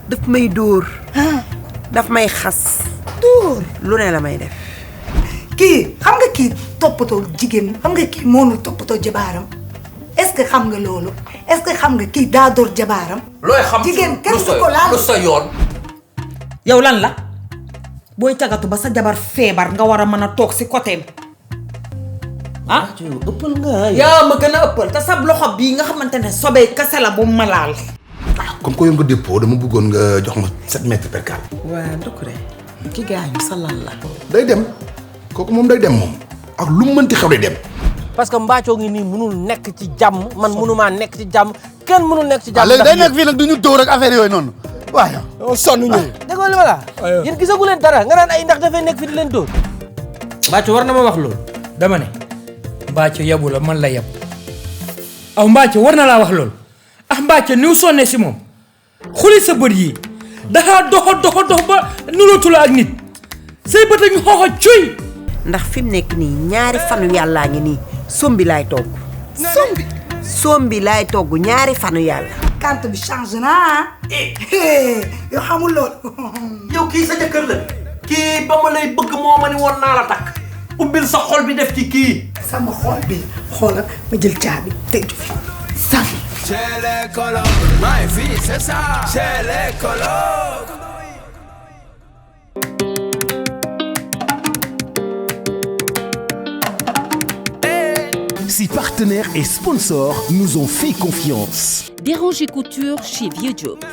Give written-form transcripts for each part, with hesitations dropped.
daf may dóor daf may xas dóor lu ne la may def kii xam nga kii toppatoo jigéen xam nga kii moonul toppatoo jabaaram est-ce que xam nga loolu est-ce que xam nga kii daa dóor jabaaram looy xam jigéen kenn du ko laal lu sa yoon yow lan la booy cagatu ba sa jabar feebar nga war a mën a toog si côté ah ëppal nga yaa ma gën a ëppal te sab loxo bii nga xamante ne sobee kase la bu ma laal comme ko yow nga dépôt dama bëggoon nga jox ma 7 mètres per carré. waa Doucouré ki gaañu sa lan la day dem kooku moom day dem moom ak lu mu mënti xew day dem. parce que Mbathio ngi nii mënul nekk ci jàmm man mënumaa nekk ci jàmm kenn mënul nekk ci jàmm. léegi day nekk fii nag du ñu dóor ak affaire yooyu noonu waaye yow sonn ñu. déggoo li ma la yéen gisagu leen dara nga naan ay ndax dafay nekk fi di leen dóor. Mbathio war na ma wax loolu dama ne Mbathio yabu la man la yab aw Mbathio war na laa wax loolu ah Mbathio ni mu sonnee si moom xuli sa bët yi daxaa dox ba nulootu la ak nit say bët lañu xooxa cuy ndax fi mu nekk nii ñaari fanu yàllaa ngi nii sombi laay togg sombi laay togg ñaari fanu yàlla carte bi change na yow xamul loolu yow kii sa jëkkër la kii ba ma lay bëgg moo ma ni woon naa la takk ubbil sa xol bi def ci kii sama xol bi xoolal ma jël caabi tëj fi sànni chez les colocs my vie c'est ça chez les colocs. Si partenaires et sponsors nous ont fait confiance. Déranger Couture chez Vieux Diop.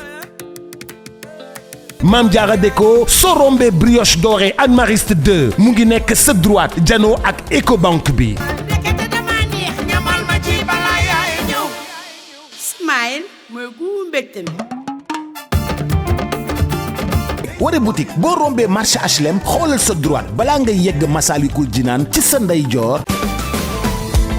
Mame Diarra Déco sorombe brioche dorée Anne Mariste 2 mu ngi nekk sa droite jano ak Ecobank bi. Smile mooy gu mbégte mi. Waré boutique boo rombee marché HLM xoolal sa droite balaa ngay yegg Massalikul Jinaan ci sa ndeyjoor.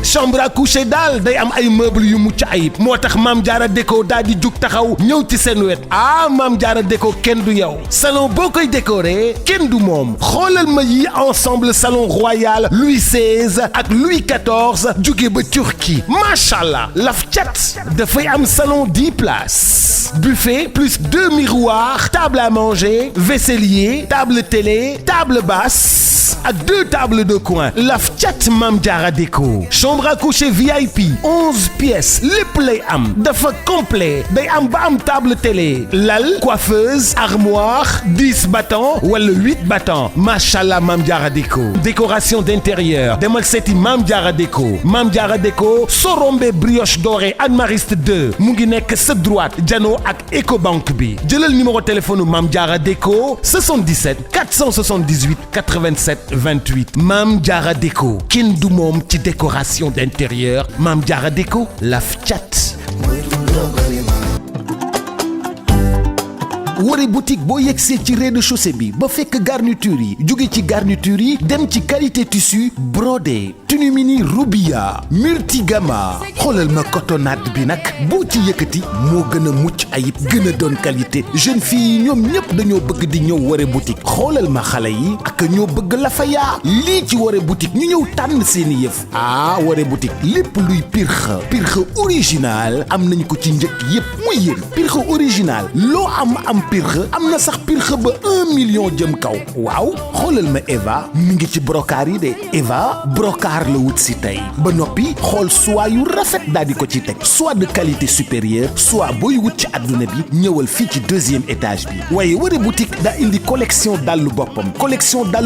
chambre à coucher daal day am ay meubles yu mucc ayib moo tax Mame Diarra Déco daal di jug taxaw ñëw ci seen wet ah Mame Diarra Déco kenn du yow salon boo koy décorer kenn du moom xoolal ma yi ensemble salon royal Louis XVI ak Louis XIV jóge ba Turquie macha allah laf cat dafay am salon 10 places buffet plus 2 miroirs table à manger vaisselier table télé table basse ak 2 tables de coin laf cat Mame Diarra Déco chambre à coucher VIP 11 pièces lépp lay am dafa complet day am ba am table télé lal coiffeuse armoire 10 battants wala 8 battants machallah Mame Diarra Déco décoration d'intérieur demal seeti Mame Diarra Déco Mame Diarra Déco sorombe brioche dorée Anne Mariste 2 mu ngi nekk sa droite jano ak Ecobank bi jëlal numéro téléphone Mame Diarra Déco 77 478 87 28 Mame Diarra Déco kenn du moom ci décoration d'intérieur Mame Diarra Déco laf cat. Waré boutique boo yegsee ci rez-de-chaussée bi ba fekk garniture yi jóge ci garniture yi dem ci qualité tissu brodé tenue mini Rubia multigama xoolal ma cotonnade bi nag boo ci yëkkati moo gën a mucc ayib gën a doon qualité jeune fille yi ñoom ñëpp dañoo bëgg di ñëw Waré boutique xoolal ma xale yi ak ñoo bëgg la fa yaa lii ci Waré boutique ñu ñëw tànn seeni yëf ah Waré boutique lépp luy pirxa original am nañ ko ci njëkk yëpp muy yéen pirxa original loo am pirxe am na sax pirxe ba 1 million jëm kaw waaw xoolal ma Eva mi ngi ci brocart yi de Eva brocart la wut si tey ba noppi xool soie yu rafet daal di ko ci teg soit de qualité supérieure soit booy wut ci adduna bi ñëwal fii ci 2e étage bi waaye Waré boutique daa indi collection dallu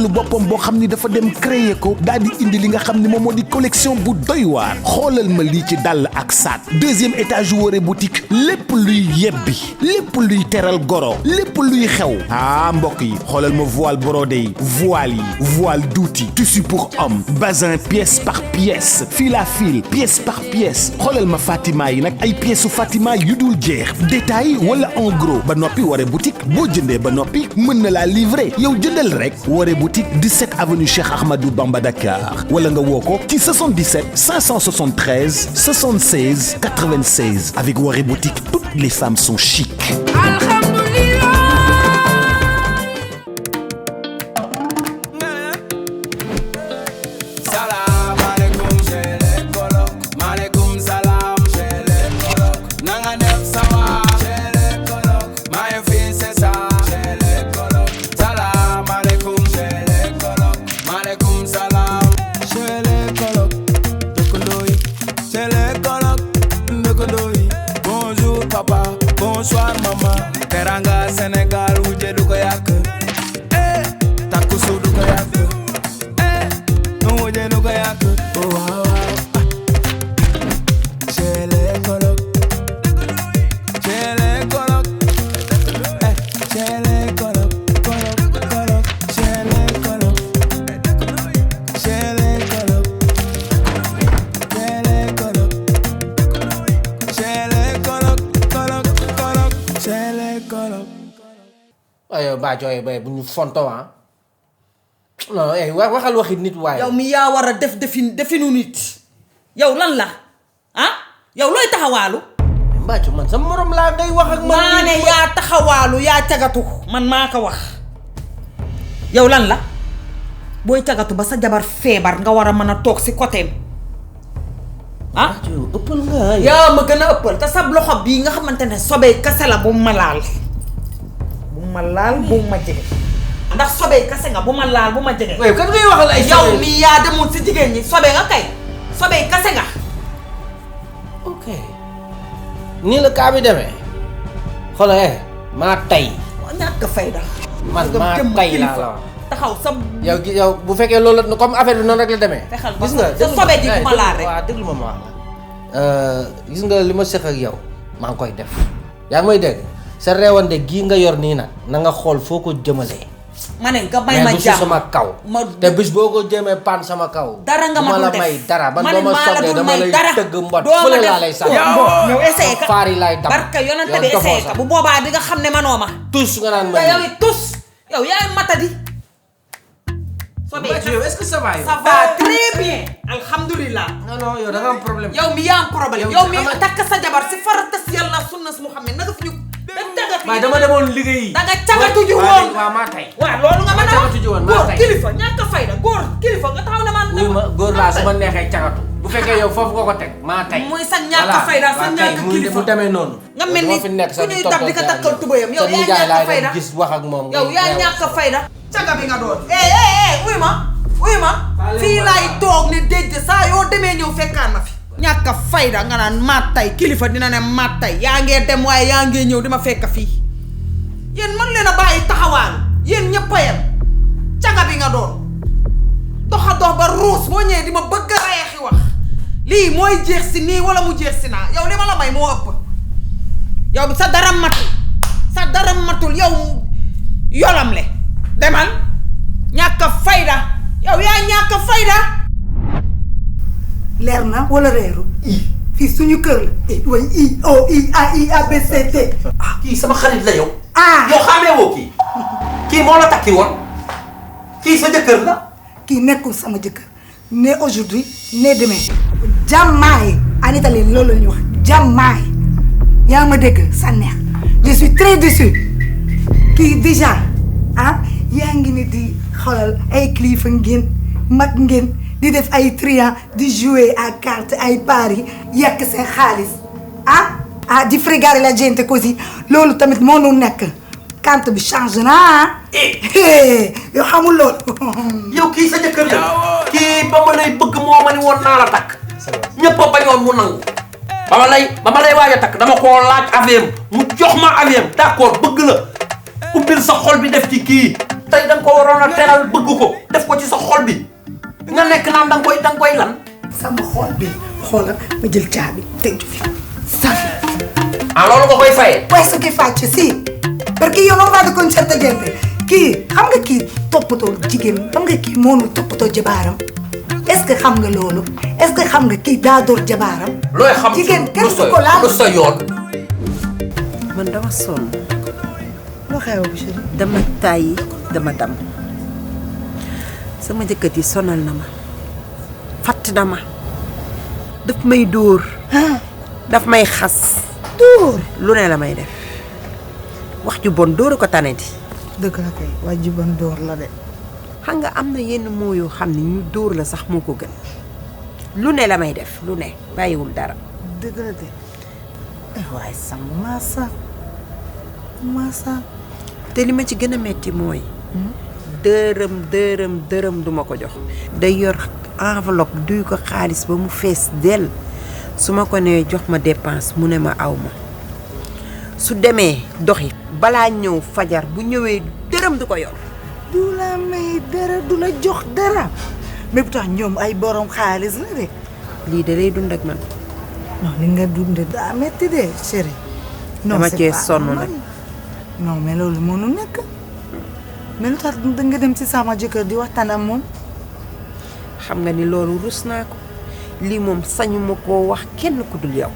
boppam boo xam ni dafa dem créer ko daal di indi li nga xam ni moom moo di collection bu doy waar xoolal ma lii ci dàll ak saat 2e étage yu Waré boutique lépp luy yebbi lépp luy teral goro lépp luy xew ah mbokk yi xoolal ma voile brodé yi voile douti tissu pour homme bazin pièce par pièce fil à fil pièce par pièce xoolal ma Fatima yi nag ay pièces su Fatima yu dul jeex détail wala en gros ba noppi Waré boutique boo jëndee ba noppi mën na laa livrer yow jëndal rek Waré boutique 17 avenue Cheikh Ahmadou Bamba Dakar wala nga woo ko ci 77 573 76 96 avec Waré boutique toutes les femmes sont chic. waaye Bathio bay bu ñu fonto ah non waxal waxi nit waaye. yow mi yaa war a definu nit yow lan la ah yow looy taxawaalu. Bathio man sa morom laa ngay wax ak man. maa ne yaa taxawaalu yaa cagatu man maa ko wax. yow lan la booy cagatu ba sa jabar feebar nga war a mën a toog si côté ah. ëppal nga. yaa ma gën a ëppal te sab loxo bii nga xamante ne sobee kase la bu ma laal. bu ma laal bu ma jege. ndax sobee kase nga bu ma laal bu ma jege. waaye kan ngay waxal ay yow mi yaa demul si jigéen ñi sobee nga kay sobee kase nga. ok nii la kaa bi demee xoolal maa tay. ñàkk fayda. man maa tay laa la wax. taxaw sa. yow bu fekkee loolu la comme affaire bi noonu rek la demee. gis nga sa sobee ji bu ma laal rek. waaw déglu ma wax la. gis nga li ma seq ak yow maa ngi koy def yaa ngi may dégg sa reewande gii nga yor nii nag na nga xool foo ko jëmalee. ma ne nga may ma mais du si sama kaw. te bis boo ko jëmee paan sama kaw. dara nga ma dul def may dara man ma boo ma soobee dama lay tëgg mbot fële laa lay sànni. yow essayé ka faar yi laay tam. barka yonante bi essayé ka bu boobaa di nga xam ne manoo ma. tus nga naan ma yow it tus yow yaay matadi. est-ce que ça va yow. ça va très bien. alhamdulilah. non yow da nga am problème. yow mi yaa am problème yow mi takk sa jabar si faratas yàlla sunna si Muhammad naka fi ñu. waaye dama demoon liggéeyi. da nga cagatu ji woon waaw maa tay. waaw loolu nga mën a wax góor tay. kilifa ñàkk a fayda góor kilifa nga taxaw ne man. góor laa su ma neexee cagatu. bu fekkee yow foofu nga ko teg maa tay. muy sa ñàkk a fayda sa ñàkk kilifa mu demee noonu. nga mel ni ku ñuy dab di ko takkal tubayam yow yaa ñàkk a fayda gis wax ak moom. yow yaa ñàkk a fayda. caga bi nga doon. uy ma fii laay toog ni déj saa yoo demee ñëw fekkaan ma fi. ñàkk a fayda nga naan maat tay kilifa dina ne maat tay yaa ngee dem waaye yaa ngee ñëw di ma fekk fii yéen mën leen a bàyyi taxawaalu yéen ñëpp a yem caga bi nga doon doxa dox ba ruus boo ñëwee di ma bëgg a reexi wax lii mooy jeex si nii wala mu jeex si naa yow li ma la may moo ëpp yow sa dara matul yow yolam le demal ñàkk a fayda yow yaa ñàkk a fayda. leer na wala reeru fii suñu kër la way I O I A I A B C D. kii sama xarit la yow. yow xamee woo kii moo la takki woon kii sa jëkkër la. kii nekkul sama jëkkër ne aujourd'hui ne demain jàmmaay en italien loolu la ñuy wax jàmmaay yaa ma dégg sa neex je suis très déçue kii déjà yaa ngi ni di xoolal ay kilifa ngeen mag ngeen di def ay triant di jouer à carte ay paris yàq seen xaalis di fregare la gente così loolu tamit moo nu nekk carte bi change na yow xamul loolu. yow kii sa jëkkër la kii ba ma lay bëgg moo ma ni woon naa la takk ñëpp a bañoon mu nangu ba ma lay waaj a takk dama koo laaj aviam mu jox ma aviam d'accord bëgg la ubbil sa xol bi def ci kii tey da nga ko waroon a teral bëgg ko def ko ci sa xol bi nga nekk naan da nga koy lan. sama xol bi xoolal ma jël caabi teg fi safi. loolu nga koy fayee. questo che faccio sì perché io non vado con certa gente kii xam nga kii toppatoo jigéen xam nga kii moonu toppatoo jabaaram est-ce que xam nga loolu est-ce que xam nga kii daa door jabaaram. looy xam jigéen kenn du ko laal lu sa yoon. man dama sonn. loo xew bu chéri. dama tàyyi dama dam sama jëkkër yi sonal na ma fatt na ma daf may dóor daf may xas dóor lu ne la may def wax ju bon dóoru ko tane di dëgg la kay wax ju bon dóor la de xam nga am na yenn moo yoo xam ne ñu dóor la sax moo ko gën lu ne la may def lu ne bàyyiwul dara dëgg la de waaye sama massa te li ma ci gën a metti mooy dërëm duma ko jox day yor enveloppe duy ko xaalis ba mu fees dell su ma ko nee jox ma dépense mu ne ma aw ma su demee doxi balaa ñëw fajar bu ñëwee dërëm du ko yor du la may dara du la jox dara mais bu tax ñoom ay borom xaalis la de lii da lay dund ak man non li nga dund daa metti de chéri dama cee sonn nag non mais loolu mënu nekk mais lu tax da nga dem ci sama jëkkër di waxtaan ak moom xam nga ni loolu rus naa ko lii moom sañu ma koo wax kenn ku dul yow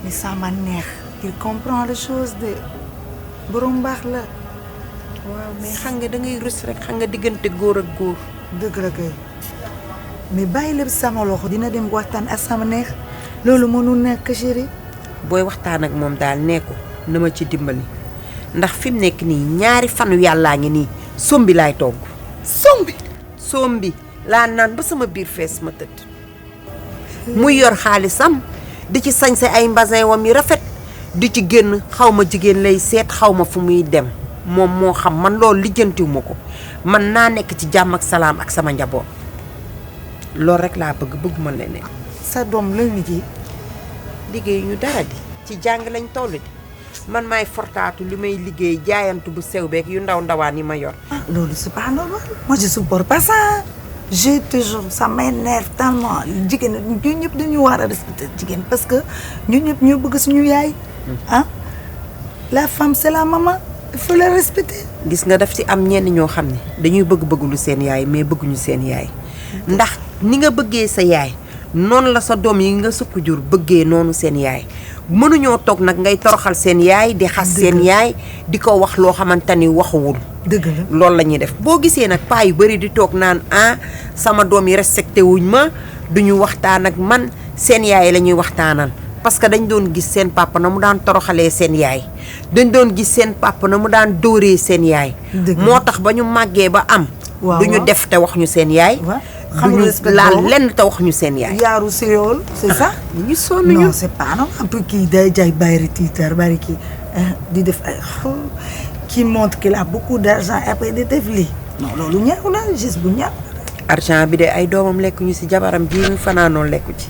li sama neex il comprend les choses de borom baax la. waaw mais xam nga da ngay rus rek xam nga diggante góor ak góor. dëgg la kay mais bàyyi lépp sama loxo dina dem waxtaan ak sama neex loolu mënul nekk chéri. booy waxtaan ak moom daal nee ko na ma ci dimbali ndax fi mu nekk nii ñaari fanu yàllaa ngi nii sombi laay togg. sombi laa naan ba sama biir fees ma tëdd. muy yor xaalisam di ci sañse ay mbasin wam yu rafet di ci génn xaw ma jigéen lay seet xaw ma fu muy dem moom moo xam man loolu lijjantiw ma ko man naa nekk ci jàmm ak salaam ak sama njaboot loolu rek laa bëgguma leneen. sa doom lay liggéey. liggéey ñu dara di ci jàng lañ toll di man maay fortaatu li may liggéey jaayantu bu sew beeg yu ndaw ndawaan yi ma yor. loolu c'est pas normal moi je supporte pas ça. je te jure ça m'énerve tellement jigéen ñun ñëpp dañu war a respecter jigéen parce que ñun ñëpp ñoo bëgg suñu yaay. ah la femme c'est la maman il faut la respecter. gis nga daf ci am ñenn ñoo xam ne dañuy bëgg-bëggulu seen yaay mais bëgguñu seen yaay ndax ni nga bëggee sa yaay noonu la sa doom yi nga sukk jur bëggee noonu seen yaay mënuñoo toog nag ngay toroxal seen yaay di xas seen yaay di ko wax loo xamante ni waxuwul. dëgg la loolu la ñuy def boo gisee nag paa yu bari di toog naan sama doom yi respecté wuñ ma duñu waxtaan ak man seen yaay la ñuy waxtaanal parce que dañ doon gis seen papa na mu daan toroxalee seen yaay dañ doon gis seen papa na mu daan dóoree seen yaay. moo tax ba ñu màggee ba am. duñu def te wax ñu seen yaay. duñu laal lenn te wax ñu seen yaay. yaaru séyool c'est ça. ñu sonn ñu non c'est pas non un peu kii day jaay bari tiitar bari kii di def ay qui montre qu'il a beaucoup d'argent après di def lii non loolu ñaaw na gis bu ñaaw. argent bi de ay doomam lekkuñu ci jabaram ji ñu fanaanoon lekku ci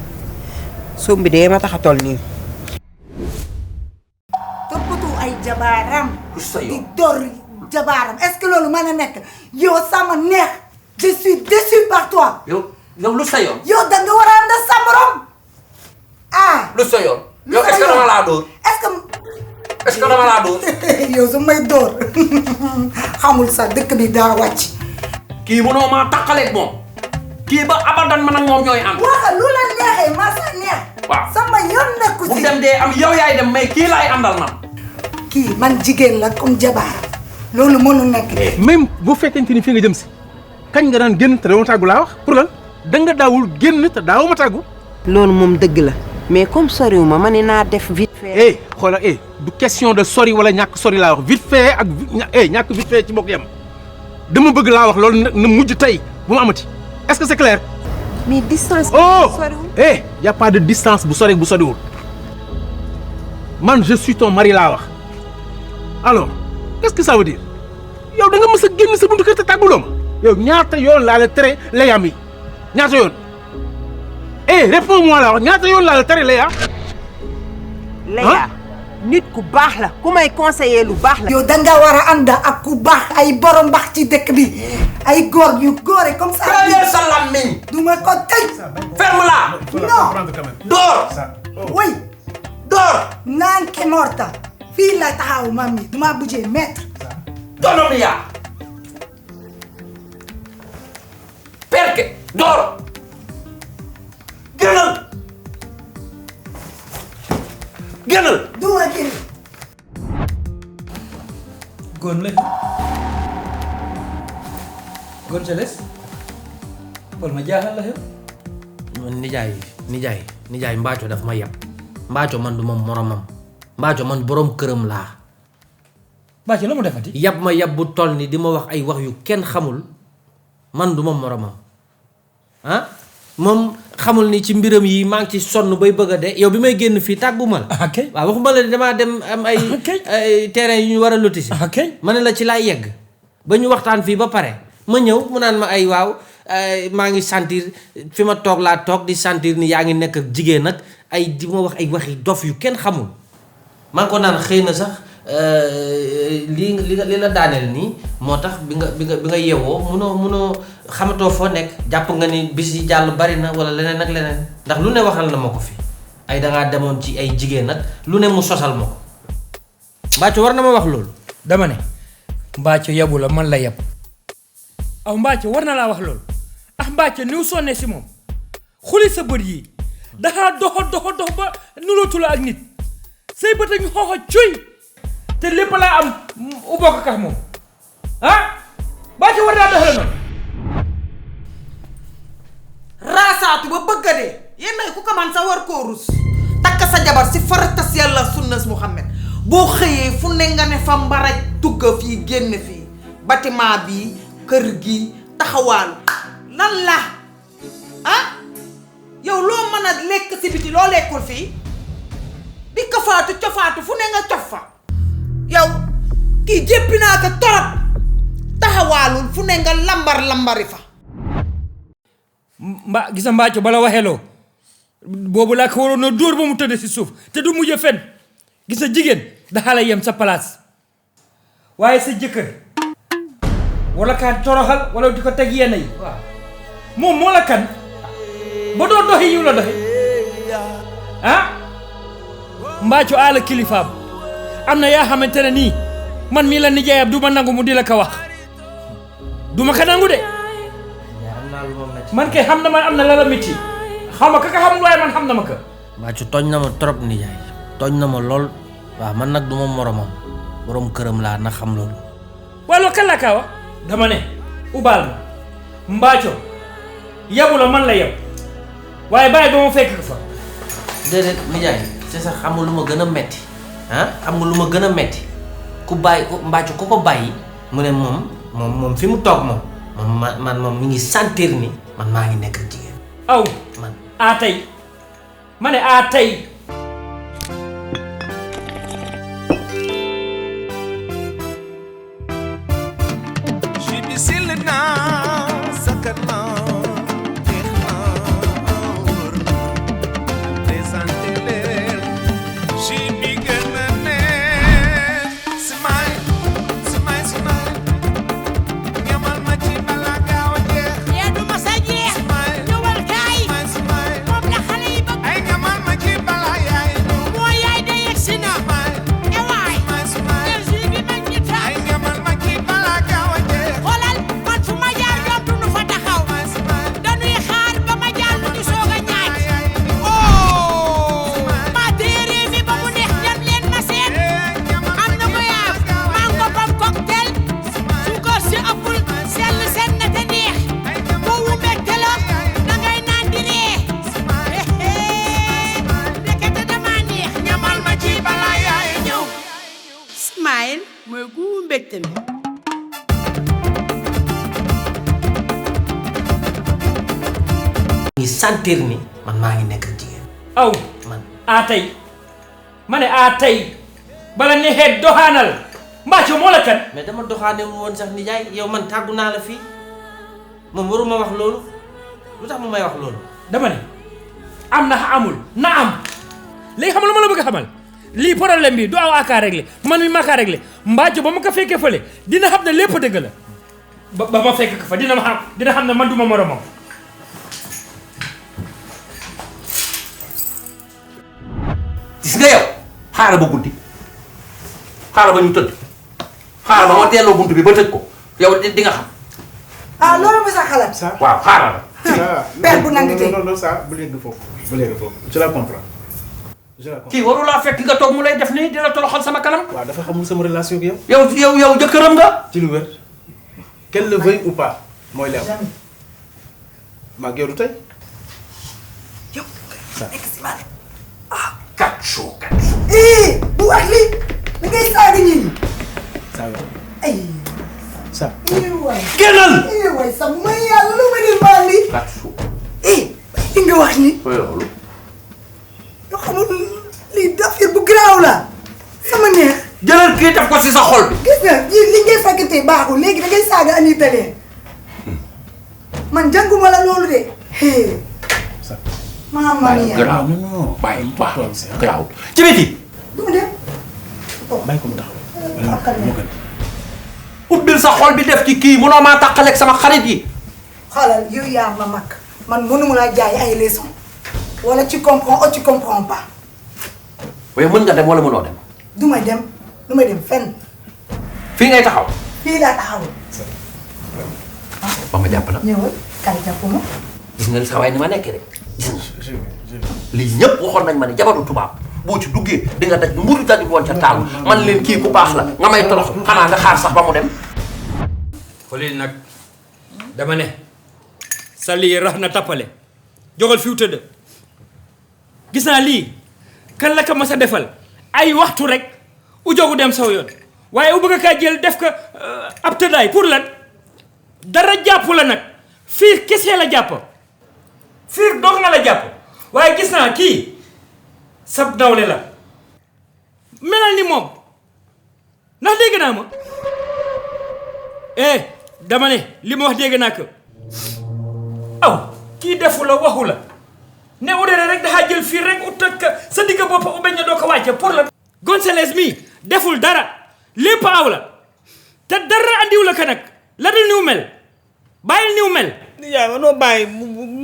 soom bi de ma tax a toll nii. toppatu ay jabaaram. di door jabaaram est-ce que loolu mën a nekk yow sama neex je suis déçue par toi. yow lu sa yoon. yow da nga war a ànd sa morom lu sa yoon. yow est-ce que dama laa dóor. est-ce que dama laa dóor. yow su may dóor xamul sa dëkk bi daa wàcc. kii mënoo maa taqaleeg moom kii ba abadan man ak moom ñooy am. waaw lu la neexee maa sa neex. waaw sama yoon nekku si. bu dem dee am yow yaay dem mais kii laay àndal man. kii man jigéen la comme jabaar loolu mënu nekk. même bu fekkente ni fi nga jëm si kañ nga daan génn te daawu ma tàggu laa wax pour lan da nga daawul génn te daawu ma tàggu. loolu moom dëgg la mais comme soriw ma ne naa def vite fait. xoolal du question de sori wala ñàkk sori laa wax vite fait ak ñàkk vite fait ci bokk yam dama bëgg laa wax loolu na mujj tey bu ma amati est-ce que c'est clair. mais distance. soriwul y a pas de distance bu sori bu soriwul man je suis ton mari laa wax alors qu'est-ce que ça veut dire yow da nga mës a génn sa buntu kër te tàgguloo ma yow ñaata yoon laa la tere layam yi ñaata yoon réponds-moi laa wax ñaata yoon laa la tere laya. Leya nit ku baax la ku may conseiller lu baax la. yow da nga war a ànd ak ku baax ay borom baax ci dëkk bi ay góor yu góore comme ça. tëjal sa làmmiñ. du ma ko tëj. ferme-la. non. door. oui. door. naan ki morta fii la taxaw mam mi duma bujjee maître. Tonomia. perke door. gënal. gënal. du ma génn. Gonle. Gonzales. Pol ma jaaxal la yow. nijaay mbaaco daf ma yab mbaaco man du ma moromam mbaaco man borom këram laa. mbaaco la mu defati. yab ma yab bu toll ni di ma wax ay wax yu kenn xamul man du ma moromam moom xamul ni ci mbiram yi maa ngi ci sonn bay bëgg a de yow bi may génn fii tàggu ma la. waaw waxuma la damaa dem am ay terrain yu ñu war a lotissé. ma ne la ci laay yegg ba ñu waxtaan fii ba pare ma ñëw mu naan ma ay waaw maa ngi sentir fi ma toog laa toog di sentir ni yaa ngi nekk ak jigéen nag ay di ma wax ay waxi dof yu kenn xamul. maa ngi ko naan xëy na sax li la daaneel nii moo tax bi nga yeewoo munoo xamatoo foo nekk jàpp nga ni bis yi jàll bari na wala leneen ak leneen ndax lu ne waxal na ma ko fi ay dangaa demoon ci ay jigéen nag lu ne mu sosal ma ko. Mbacco war na ma wax loolu. dama ne Mbacco yabu la man la yab aw Mbacco war na laa wax loolu Mbacco ni mu sonnee si moom xuli sa bët yi dangaa dox ba nulootu la ak nit say bët a ñu xooxa cuy te lépp laa am u bokk kax moom ah Mbathio war naa doxale noonu raasaatu ba bëgg a dee yéen nag ku ko man sa war koo rus takk sa jabar si faratas yàlla sunnas Muhammad boo xëyee fu ne nga ne fa mbaraj tugga fii génn fii bâtiment bi kër gi taxawaalu lan la ah yow loo mën a lekk si biti loo lekkul fii di kafaatu cofaatu fu ne nga cof fa yow kii jéppi naa ko torop taxawaalul fu ne nga lambari fa gisa Mbathio bala waxeloo boobu laa ko waroon a dóor ba mu tëdd si suuf te du mujj fen gisa jigéen daxa la yem sa place waaye sa jëkkër wala kaa toroxal wala di ko teg yenn yi waaw moom moo la kan ba doo doxi yiw la doxi ah Mbathio aala kilifaam am na yaa xamante ne nii man mii la nijaayam du ma nangu mu di la ko wax du ma ko nangu de man kay xam na man am na la la métti xaw ma ka xamul waaye man xam na ma ko Mbathio tooñ na ma trop nijaay tooñ na ma lool waaw man nag du ma moromam borom këram laa na xam loolu waaye loolu kan laa kaa wax dama ne ubaal ma Mbathio yabu la man la yab waaye bàyyi ba ma fekk fa déedéet nijaay c'est ça xam nga lu ma gën a metti ah xam nga lu ma gën a metti ku bàyyi Mbathio ku ko bàyyi mu ne moom fi mu toog moom moom mi ngi sentir ni man maa ngi nekk jigéen aw man a tey ma ne a tey mooy gu mbégte mi ngi sentir ni man maa ngi nekk jigéen aw man a tey ma ne a tey bala neexee doxaanal Mbathio moo la kan mais dama doxaane mu woon sax nijaay yow man tàggu naa la fii moom waruma wax loolu lu tax mu may wax loolu dama ne am na amul na am léegi xam nga lu ma la bëgg a xamal lii problème bi du aw aka réglé man mi maa kaa réglé Mbathio ba ma ko fekkee fële dina xam ne lépp dëgg la ba ma fekk ko fa dina xam ne man du ma moromam gis nga yow xaaral ba guddi xaaral ba ñu tëdd xaaral ba ma delloo buntu bi ba tëj ko yow di nga xam. ah loolu mooy sa xalaat. waaw xaaral. père bu nandite. non ça bu léegi foofu bu léegi foofu je la comprends. kii waru laa fekk nga toog mu lay def nii di la toroxal sama kanam. waaw dafa xamul sama relation ak yow. yow jëkkëram nga. ci lu wér qu'elle le veuille ou pas mooy li am. maa ngi yow du tey. yow. nekk si man. Katcho. bu wax lii da ngay saaga ñi. saaga. ay. sa. génnal. waay sa may yàlla lu ma di baal li. Katcho. li nga wax ni. loolu. yoo xamul lii affaire bu garaaw la. sama neex. jëlal kii def ko si sa xol bi. gis nga li ngay fekkante baaxul léegi da ngay saaga ani tale. man jànguma la loolu de. maama mia. garaaw non bàyyi mu baax garaaw. ci biti. du ma dem. bàyyi ko mu taxaw. moo gën. ubbil sa xol bi def ci kii munoo maa tàqaleeg sama xarit yi. xoolal yow yaa ma mag man mënuma laa jaay ay leçons wala tu comprends ou tu comprends pas. waaye mën nga dem wala mënoo dem. du ma dem fenn. fii ngay taxaw. fii laa taxaw. ba ma jàpp la. ñëwal kay jàpp ma. gis nga sa waay ni ma nekkee rek. lii ñëpp waxoon nañ ma ne jabaru tubaab boo ci duggee di nga daj mburu tadi woon ca taal man leen kii ku baax la nga may torox xanaa nga xaar sax ba mu dem. xoolil nag dama ne sa lii rax na tappale jógal fi tëdd gis naa lii kan la ko mas a defal ay waxtu rek u jogu dem saw yoon waaye u bëgg kaa jël def ko ab tëddaay pour lan dara jàpp la nag fiir kese la jàpp fiir doog na la jàpp waaye gis naa kii sab dawle la melal ni moom ndax dégg naa ma dama ne li ma wax dégg naa ko aw kii defu la waxu la ne udere rek daxaa jël fiir rek ut ak sa digga bopp u bañ a doo ko wàcce pour la Gonzalez mi deful dara lépp aw la te dara andiw la ka nag la dul niw mel bàyyil niw mel yaa ma noo bàyyi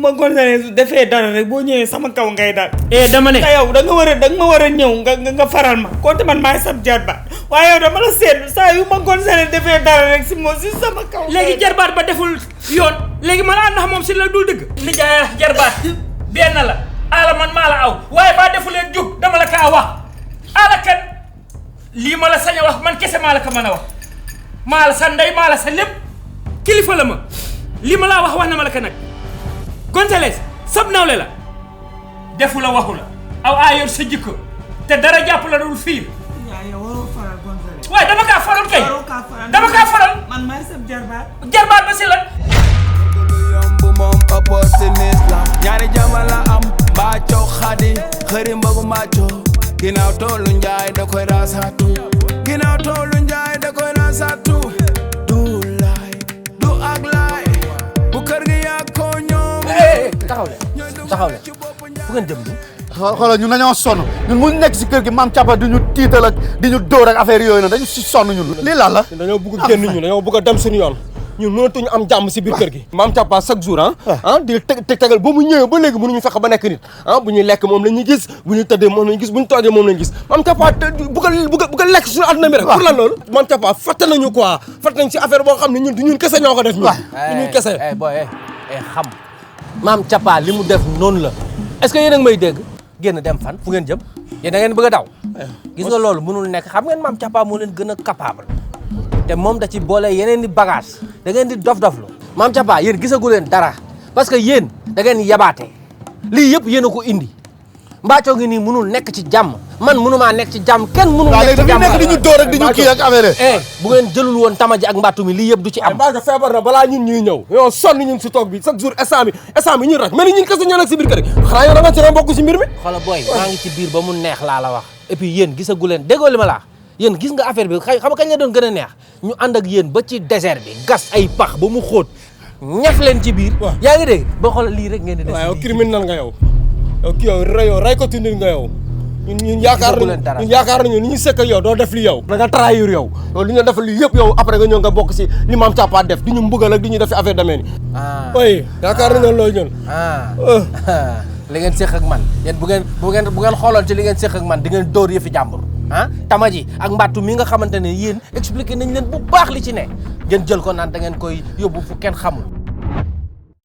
ma Gonzalez defee dara rek boo ñëwee sama kaw ngay daal dama ne te yow da nga ma war a ñëw nga faral ma konte man maay sab jarbaat waaye yow dama la seetlu saa yu ma Gonzalez defee dara rek si sama kaw léegi jarbaat ba deful yoon léegi man ànd moom si la dul dëgg nijaay jarbaat benn la ala man maa la aw waaye baa defuleen jug dama la kaa wax ala kat lii ma la sañ a wax man kese maa la ko mën a wax maa la sa ndey maa la sa lépp kilifa la ma lii ma laa wax na ma la ko nag Gonzalez sab nawle la defu la waxu la aw aayoor sa jikko te dara jàpp la dul fiir waaye dama kaa faral kay dama kaa faral man maay sab jarbaat ba si la yomb moom opportuniste la ñaari jama la am mbaaco xadi xëri mbagu mbaaco ginnaaw toolu njaay da koy rasaatu ginnaaw toolu njaay da koy rasaatu du laay du ak laay bu kër gi yaa ko ñoom taxaw le fu ngeen jëm ni xoolal ñun dañoo sonn ñun mu nekk si kër gi maam Capa di ñu tiital ak di ñu dóor ak affaire yooyu noonu dañu si sonn ñun lii lan la dañoo bëgg génn ñu dañoo bëgg a dem suñu yoon ñun mënatuñu am jàmm si biir kër gi maam Capa chaque jour di tegal ba mu ñëwee ba léegi mënuñu fexe ba nekk nit bu ñuy lekk moom la ñuy gis bu ñuy tëddee moom la ñuy gis bu ñu toogee moom la ñuy gis maam Capa bëgg a lekk suñu àdduna bi rek pour lan loolu maam Capa fàtte nañu quoi fàtte nañ si affaire boo xam ne ñun du ñun kese ñoo ko def ñun du ñun kese boy xam maam Capa li mu def noonu la est-ce que yéen a ngi may dégg génn dem fan fu ngeen jëm yéen da ngeen bëgg a daw gis nga loolu mënul nekk xam ngeen maam Capa moo leen gën a capable te moom da ci boole yeneen di bagage da ngeen di dof-doflu maam Capa yéen gisagu leen dara parce que yéen da ngeen yabaate lii yëpp yéen a ko indi mbaacoo ngi nii mënul nekk ci jàmm man mënumaa nekk ci jàmm kenn mënul nekk ci jàmm nekk di ñu dóor ak di ñu kii ak affaire bu ngeen jëlul woon tamaji ak mbattu mi lii yëpp du ci am Mbacké feebar na balaa ñun ñuy ñëw yow sonn ñun si toog bi chaque jour instant bi ñun rek mel ni ñun kese ñoo nekk si biir kër gi xanaa yow da nga ci doon bokk si mbir mi xoolal booy maa ngi ci biir ba mu neex laa la wax et puis yéen gisagu leen déggoo li ma la yéen gis nga affaire bi xam nga kañ la doon gën a neex ñu ànd ak yéen ba ci désert bi gas ay pax ba mu xóot ñaf leen ci biir yaa ngi dégg ba xoolal lii rek ngeen di def waaw yow criminel nga yow kii yow ray ko tundil nga yow ñun yaakaar nañu ni ñu sëkk yow doo def li yow da nga trahir yow li ñu def li yëpp yow après nga ñëw nga bokk si li maam Capa def di ñu mbugal ak di ñu def affaire demee ni oui yaakaar nañu loolu ñun li ngeen séq ak man yéen bu ngeen xooloon ci li ngeen séq ak man di ngeen dóor yëfi jàmbur tamaji ak mbattu mi nga xamante ne yéen expliqué nañ leen bu baax li ci ne ngeen jël ko naan da ngeen koy yóbbu fu kenn xamul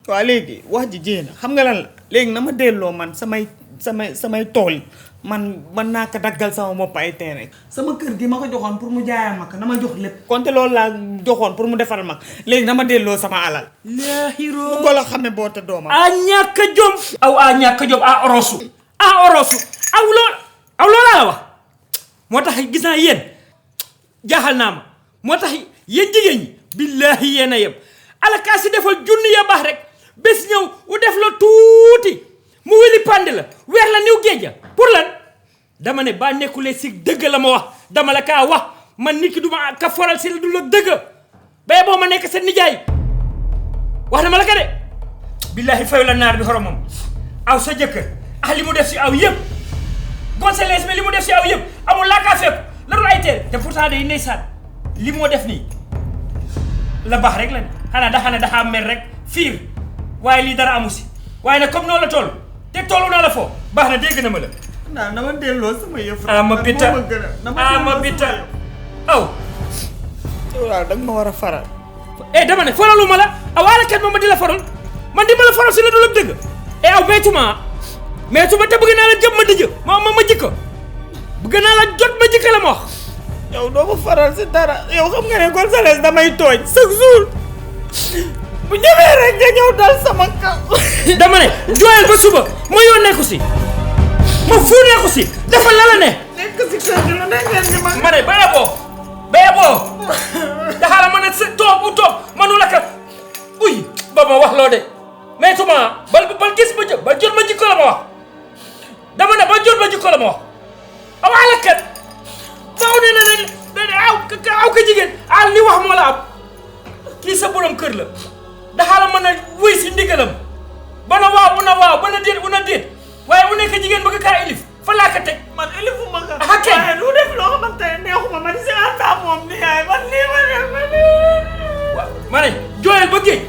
waaw léegi wax ji jéem xam nga lan la léegi na ma delloo man samay tool man naa ko daggal sama bopp ay terrain sama kër gi ma ko joxoon pour mu jaayal ma ko na ma jox lépp konte loolu laa joxoon pour mu defaral ma léegi na ma delloo sama alal laahiro bu ko la xam ne boo te doomam a ñàkk a jom a ñàkk a jom a orosu aw loolaa la wax moo tax gis naa yéen jaaxal naa ma moo tax yéen jigéen ñi billaahi yéen a yem alakaas si defal junni ya baax rek bés ñëw u def la tuuti mu wili pande la weer la niw géej pour lan dama ne ba nekkulee si dëgg la ma wax dama la kaa wax man nit ki du ma ka foral si la du la dëgg bay boo ma nekk sa nijaay wax dama la ka de billaahi fayu la naar bi xoromam aw sa jëkkër li mu def si aw yëpp Gonzalez mais li mu def si aw yëpp amul laa kaa fekk la dul ay teer te pourtant day ndeysaan li moo def nii la baax rek la xanaa dafa mer rek fiir waaye lii dara amu si waaye nag comme noonu la toll te tollu naa la foo baax na dégg na ma la na ma delloo sama yëf ama bita aw yow daal da nga ma war a faral dama ne faralu ma la aw alakat ma di la faral man di ma la faral si la du la dëgg aw meetuma te bëgg naa la jëm ma dijë ma jikko bëgg naa la jot ma jikka la ma wax. yow doo ma faral si dara yow xam nga ne Gonzalez damay tooñ chaque jour bu ñëwee rek nga ñëw dal sama kaw. dama ne jooyal ba suba ma yónnee ko si ma fuunee ko si defal la ne. nekk si kër gi lu ne ngeen di ma ne bee boo daxaala ma ne sa toog manu la kat uy ba ma wax loo de mais tuma bal gis ma jë ba jot ma jikko la ma wax dama ne ba jot ma jikko la ma wax awaa la kat faaw ne aw ka jigéen li wax moo la am kii sa borom kër la daxaala mën a wuy si ndigalam ba na waaw ba na déet waaye mu nekk jigéen bëgg kaa ilif fa laa ko teg man ilifu ma ka waaye lu def loo xamante ne neexuma man si àndaa moom ni yaay man lii ma def ma ne jooyal ba géej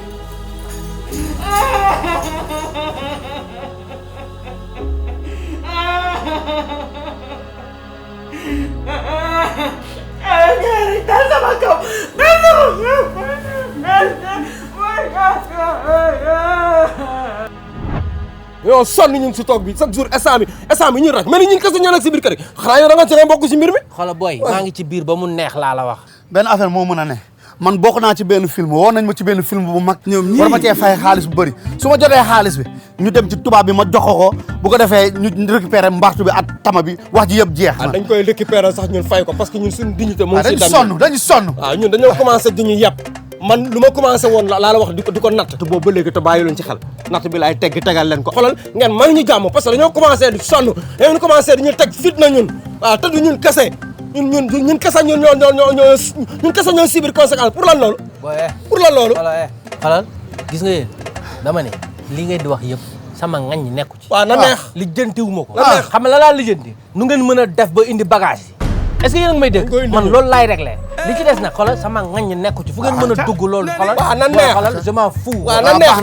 dal sama kaw yow sonn ñu ngi si toog bi chaque jour instant bi ñun rek mais ni ñun kese ñoo nekk si biir kër gi xanaa yow da nga ci bokk si mbir mi. xoolal booy maa ngi ci biir ba mu neex laa la wax. benn affaire moo mën a ne man bokk naa ci benn film woon nañ ma ci benn film bu mag. ñoom ñii war ma cee fay xaalis bu bëri su ma jotee xaalis bi ñu dem ci tubaab bi ma jox ko bu ko defee ñu récupérer mbartu bi ak tama bi wax ji yëpp jeex. dañ koy récupérer sax ñun fay ko parce que ñun suñu dignité moo si dañu sonn waaw ñun dañoo commencé di ñu yàpp man lu ma commencé woon laa la wax di ko natt te boobu ba léegi te bàyyi leen ci xel natt bi laay tegal leen ko xoolal ngeen may ñu jàmm parce que dañoo commencé di sonn dañoo commencé di ñu teg fitna ñun waaw te du ñun kese ñun kese ñun kese ñoo subir conséquence pour lan loolu pour lan loolu xalal gis nga yéen dama ne li ngeen di wax yëpp sama ngañ nekku ci waaw na neex lijjantiwu ma ko xam nga la laa lijjanti nu ngeen mën a def ba indi bagage yi est-ce que yéen a ngi may dégg man loolu laay réglé li ci des nag xoolal sama ngañ nekku ci fu ngeen mën a dugg loolu xoolal waaw na neex xoolal je m'en fous waaw na neex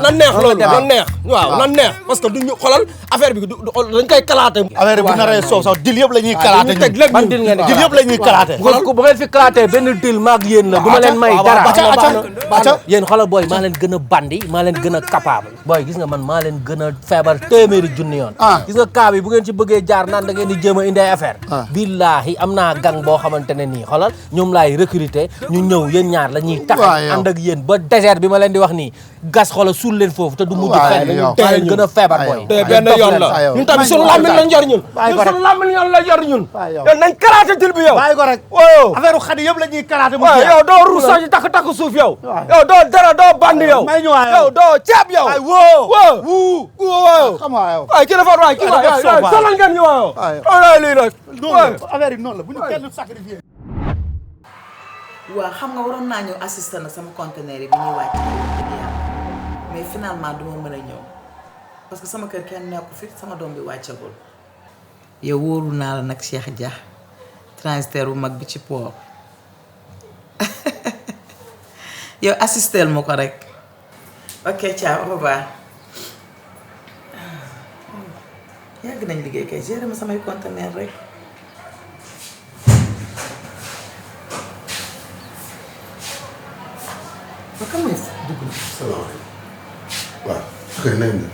na neex loolu na neex waaw na neex parce que duñu xoolal affaire bi dañ koy kalaate affaire bi bu naree soow sax dil yëpp la ñuy kalaate ban dil ngeen dil yëpp la ñuy kalaate bu ngeen fi kalaatee benn dil maag yéen la du ma leen may dara yéen xoolal booy maa leen gën a bandi maa leen gën a capable booy gis nga man maa leen gën a feebar téeméeri junni yoon gis nga cas bi bu ngeen ci bëggee jaar naan da ngeen di jéem a indi ay affaire billaahi am naa gang boo xamante ne nii xoolal ñoom laay recruter ñu ñëw yéen ñaar la ñuy tax ànd ak yéen ba désert bi ma leen di wax nii gas xoolal suul leen foofu te du mujj fenn maa leen gën a feebar booy te benn yoon la ñun tamit sunu làmmiñ lañ yor ñun sunu làmmiñ la yor ñun yow nañ kalaate dil bi yow bàyyi ko rek affaire xadi yëpp la ñuy kalaate mu yow doo ruusoo ci takk suuf yow doo dara doo bandi yow yow doo ceeb yow xam nga yow waay kii dafa waay kii waay solal ngeen ñu waay lii rek affaire yi noonu la bu ñu kenn sacrifié waaw xam nga waroon naa ñëw assister na sama conteneur yi bi ñuy wàcc mais finalement duma mën a ñëw parce que sama kër kenn nekku fi sama doom bi wàccagul. yow wóoru naa la nag Cheikh Dia transitaire bu mag bi ci port yow assister ma ko rek ok ciao au revoir. yàgg nañ liggéey kay gérer ma samay conteneur rek. ba kan mooy dugg na. salaamaaleykum. waaw. xëy na ngeen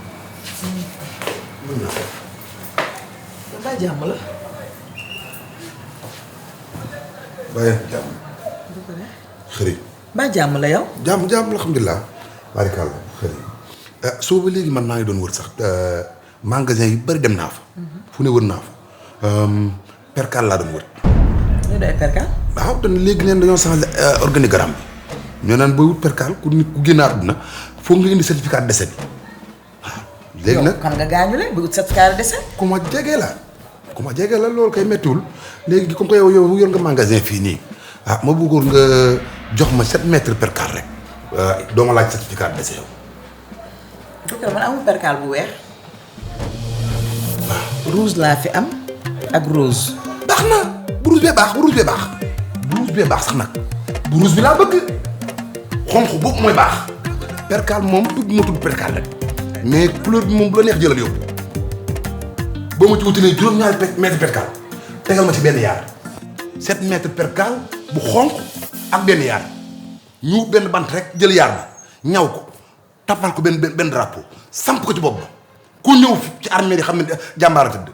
mën naa ko. ba jàmm la. bàyyi jàmm. xëri. ba jàmm la yow. jàmm alhamdulilah. barikàlla xëri. soo ba léegi man maa ngi doon wër sax magasin yu bari dem naa fa. fu ne wër naa fa. percal laa doon wër. ñu day percal. waaw te léegi neen dañoo changé organigramme bi. ñoo naan booy wut percal ku nit ku génn àdduna foog nga indi certificat de décès bi waaw. léegi nag xam nga gaañu leen bëgg certificat de décès. ku ma jege la loolu kay méttiwul léegi comme que yow yor nga magasin fii nii ma bëggoon nga jox ma 7 mètres percal rek doo ma laaj certificat de décès yow. donc man amul percal bu weex. rouge laa fi am ak rose. baax na bu rouge bee baax bu rouge bee baax sax nag bu rouge bi laa bëgg. xonq boobu mooy baax percal moom tudd ma tudd percal rek mais couleur bi moom bu la neex jëlal yóbbu boo ma ci wutalee juróom-ñaari mètre percal tegal ma ci benn yaar 7 mètres percal bu xonq ak benn yaar ñu benn bant rek jël yaar ba ñaw ko tappal ko benn drapeau samp ko ci bopp ba ku ñëw ci armée yi xam ne jàmbaara tëdd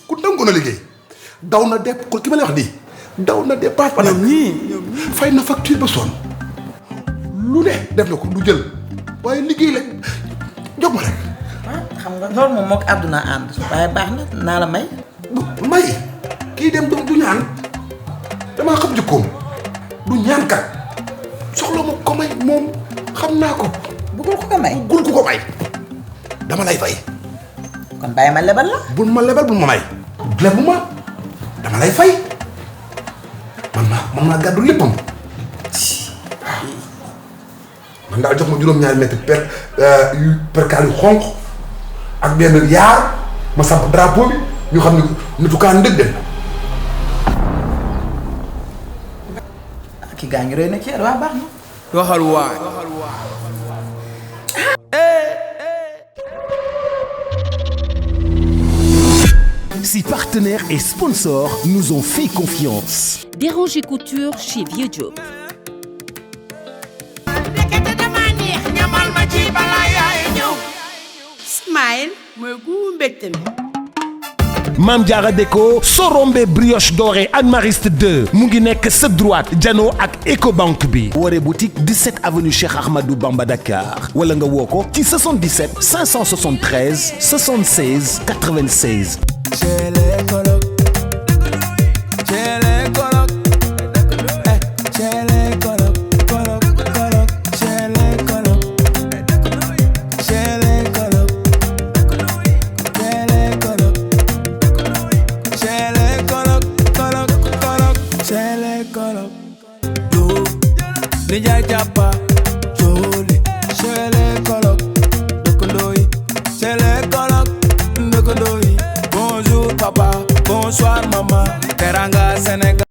ku dangoon a liggéey daw na dép ko ki ma lay wax nii daw na dépasse ba nag fay na facture ba sonn lu ne def na ko du jël waaye liggéey la jox ma rek. xam nga loolu moom moo ko àdduna ànd waaye baax na naa la may. may kii dem du ñaan damaa xam jikkoom du ñaan kat soxla ma ko may moom xam naa ko. bëggul ko ko may. bëggul ko ko may dama lay fay. kon bàyyi ma lebal la. bul ma lebal bul ma may. lebu ma dama lay fay man maa gàddu léppam man daal jox ma juróom-ñaari mètre perkaal yu xonq ak benn yaar ma samp drapeau bi ñu xam ne nitu kaan ndëg dem. ki gaañu rëy na ci waa baax na. waxal waay. Si partenaires et sponsors nous ont fait confiance. Déranger Couture chez Vieux Diop. Smile mooy gu mbégte mi. Mame Diarra Déco sorombe brioche dorée Anne Mariste 2 mu ngi nekk sa droite jano ak Ecobank bi Woré boutique 17 avenue Cheikh Ahmadou Bamba Dakar wala nga woo ko ci 77 573 76 96. Nijaay jàppa jooli cele kolok dëkkandoo yi cele kolok dëkkandoo yi bonjour papa bonsoir maman teranga Sénégal